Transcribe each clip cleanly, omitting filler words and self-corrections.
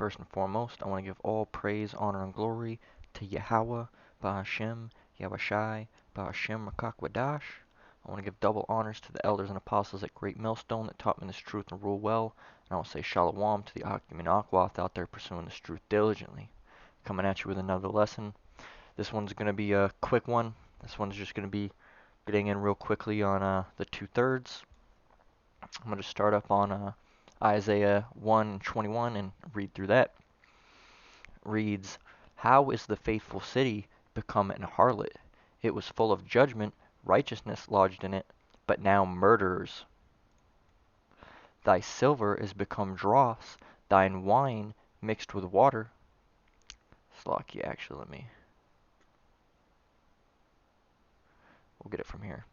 First and foremost, I want to give all praise, honor, and glory to Yahweh, Ba'ashem, Yahushai, Ba'ashem, Rakakwadash. I want to give double honors to the elders and apostles at Great Millstone that taught me this truth and rule well. And I want to say shalom to the Akim and Akwath out there pursuing this truth diligently. Coming at you with another lesson. This one's going to be a quick one. This one's just going to be getting in real quickly on the two-thirds. I'm going to start up on Isaiah 1:21 and read through that. Reads, "How is the faithful city become an harlot? It was full of judgment, righteousness lodged in it, but now murderers. Thy silver is become dross, thine wine mixed with water." Slocky, actually, we'll get it from here.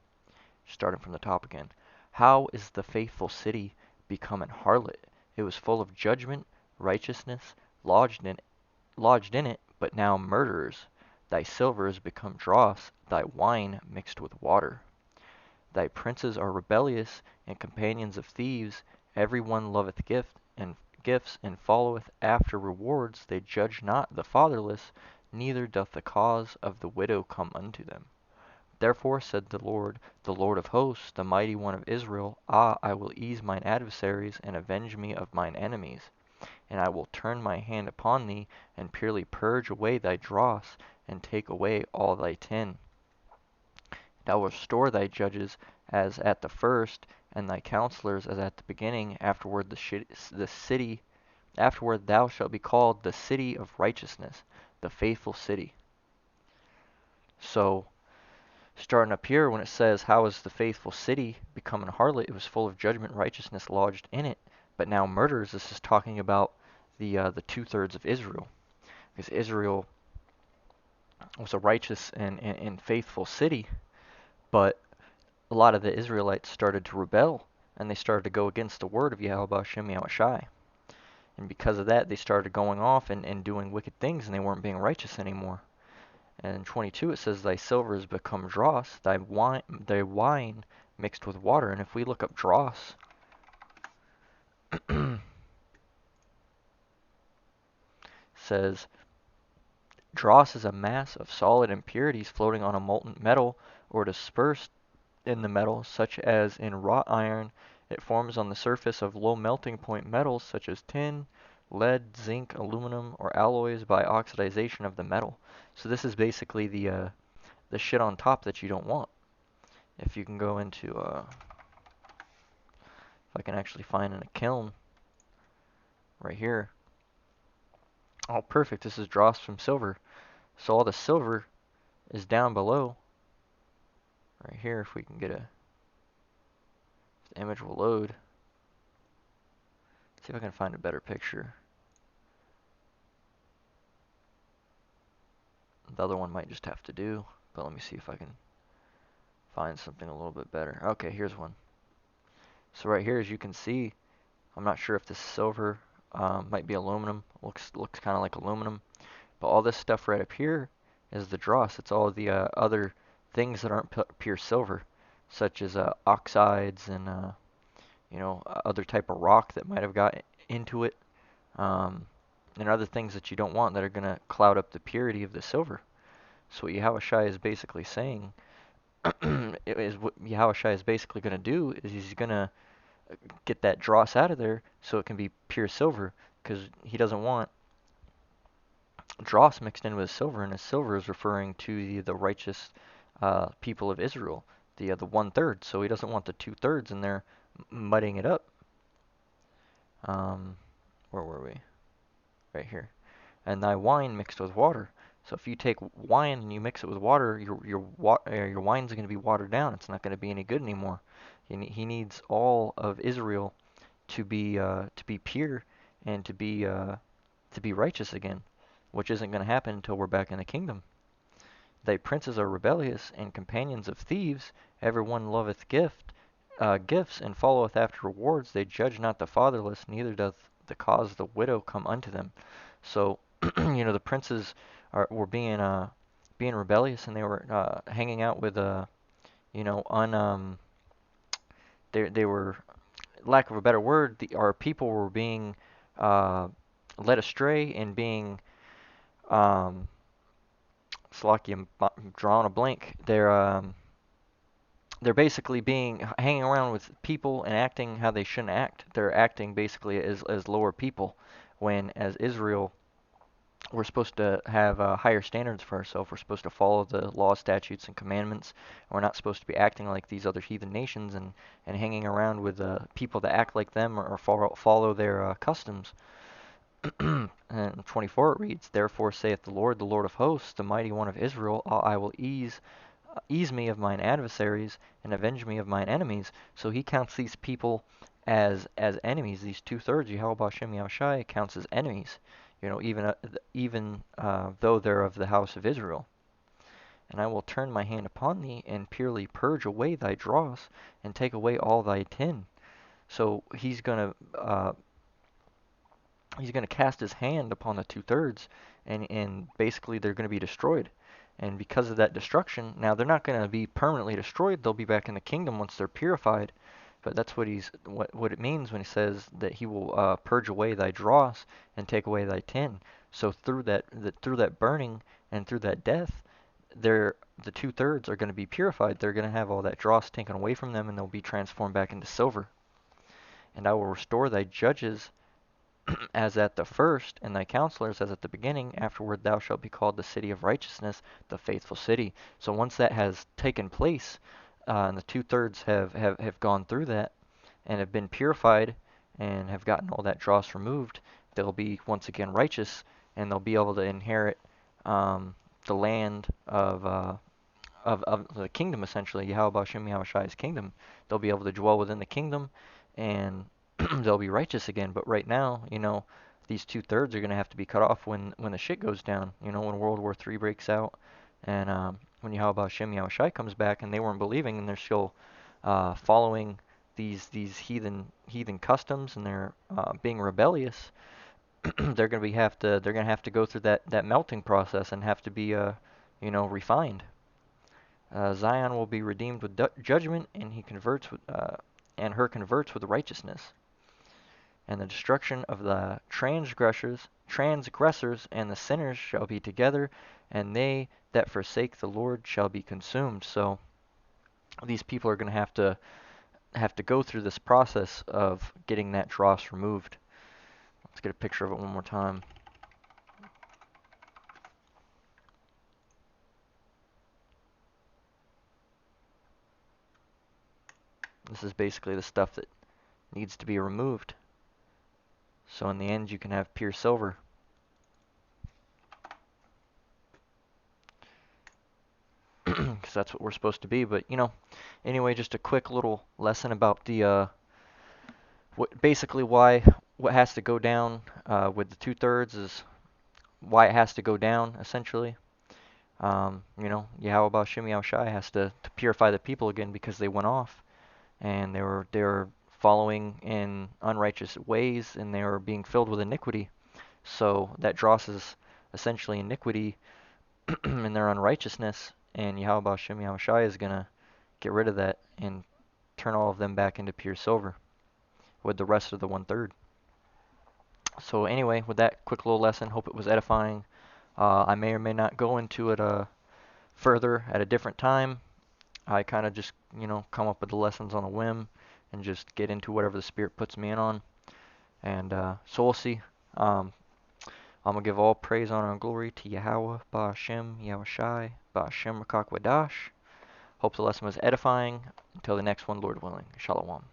Starting from the top again. "How is the faithful city become an harlot? It was full of judgment, righteousness lodged in it, but now murderers. Thy silver is become dross, thy wine mixed with water. Thy princes are rebellious, and companions of thieves. Every one loveth gifts, and followeth after rewards. They judge not the fatherless, neither doth the cause of the widow come unto them. Therefore said the Lord of hosts, the mighty one of Israel, I will ease mine adversaries, and avenge me of mine enemies. And I will turn my hand upon thee, and purely purge away thy dross, and take away all thy tin. And I will restore thy judges as at the first, and thy counselors as at the beginning. Afterward thou shalt be called the city of righteousness, the faithful city." So, starting up here, when it says, "How is the faithful city become an harlot? It was full of judgment, righteousness lodged in it, but now murders." This is talking about the two-thirds of Israel, because Israel was a righteous and faithful city, but a lot of the Israelites started to rebel, and they started to go against the word of Yahweh Shem Yahushai. And because of that, they started going off and doing wicked things, and they weren't being righteous anymore. And in 22 it says, "Thy silver is become dross, thy wine mixed with water." And if we look up dross, says, "Dross is a mass of solid impurities floating on a molten metal, or dispersed in the metal, such as in wrought iron. It forms on the surface of low melting point metals such as tin, lead, zinc, aluminum, or alloys by oxidization of the metal." So this is basically the shit on top that you don't want. If you can go into, if I can actually find in a kiln right here. Oh, perfect. This is dross from silver. So all the silver is down below. Right here, if we can get the image will load. See if I can find a better picture. The other one might just have to do, but let me see if I can find something a little bit better. Okay, here's one. So right here, as you can see, I'm not sure if this is silver, might be aluminum. Looks kind of like aluminum. But all this stuff right up here is the dross. It's all the other things that aren't pure silver, such as oxides and other type of rock that might have got into it, um, and other things that you don't want that are going to cloud up the purity of the silver. So what Yahushua is basically saying what Yahushua is basically going to do is he's going to get that dross out of there so it can be pure silver, because he doesn't want dross mixed in with silver, and the silver is referring to the righteous people of Israel, the 1/3. So he doesn't want the 2/3 in there muddying it up. Where were we? Right here. "And thy wine mixed with water." So if you take wine and you mix it with water, your wine's going to be watered down. It's not going to be any good anymore. He needs all of Israel to be pure and to be righteous again, which isn't going to happen until we're back in the kingdom. "Thy princes are rebellious, and companions of thieves. Every one loveth gifts, and followeth after rewards. They judge not the fatherless, neither doth the cause of the widow come unto them." So, the princes were being rebellious, and they were hanging out with you know, un they were, lack of a better word, our people were being uh, led astray and being um, Slocky, I'm drawing a blank. They're basically being hanging around with people and acting how they shouldn't act. They're acting basically as lower people, when as Israel we're supposed to have higher standards for ourselves. We're supposed to follow the laws, statutes, and commandments. We're not supposed to be acting like these other heathen nations and hanging around with people that act like them or follow their customs. And 24 it reads, "Therefore saith the Lord of hosts, the mighty one of Israel, I will ease me of mine adversaries and avenge me of mine enemies." So he counts these people as enemies. These two-thirds, Yahweh Hashem Yahushai, counts as enemies. You know, even though they're of the house of Israel. "And I will turn my hand upon thee, and purely purge away thy dross, and take away all thy tin." So he's gonna cast his hand upon the two-thirds, and basically they're gonna be destroyed. And because of that destruction, now they're not gonna be permanently destroyed. They'll be back in the kingdom once they're purified. But that's what it means when he says that he will purge away thy dross and take away thy tin. So through that burning and through that death, the two-thirds are going to be purified. They're going to have all that dross taken away from them, and they'll be transformed back into silver. "And I will restore thy judges as at the first, and thy counselors as at the beginning. Afterward thou shalt be called the city of righteousness, the faithful city." So once that has taken place, and the two-thirds have gone through that and have been purified and have gotten all that dross removed, they'll be once again righteous, and they'll be able to inherit the land of the kingdom, essentially, Yahweh Hashem Yahushai's kingdom. They'll be able to dwell within the kingdom, and they'll be righteous again. But right now, these two-thirds are going to have to be cut off when the shit goes down. When World War III breaks out, and when Yahweh Hashem Yahushai comes back, and they weren't believing, and they're still following these heathen customs, and they're being rebellious. They're gonna have to go through that melting process and have to be refined. Zion will be redeemed with judgment, and her converts with righteousness. "And the destruction of the transgressors and the sinners shall be together, and they that forsake the Lord shall be consumed." So these people are going to have to go through this process of getting that dross removed. Let's get a picture of it one more time. This is basically the stuff that needs to be removed. So in the end, you can have pure silver. Because that's what we're supposed to be. But, anyway, just a quick little lesson about what has to go down with the two-thirds is why it has to go down, essentially. Yahweh Shem Yahushai has to purify the people again because they went off, and they were following in unrighteous ways, and they were being filled with iniquity. So that dross is essentially iniquity in their unrighteousness, and Yahweh Shem Yahushai is going to get rid of that and turn all of them back into pure silver with the rest of the one-third. So anyway, with that quick little lesson, hope it was edifying. I may or may not go into it further at a different time. I kind of just, come up with the lessons on a whim and just get into whatever the Spirit puts me in on. And so we'll see. I'm going to give all praise, honor, and glory to Yahweh, Ba'ashem, Yahushai, Ba'ashem, Rakak Wadash. Hope the lesson was edifying. Until the next one, Lord willing. Shalom.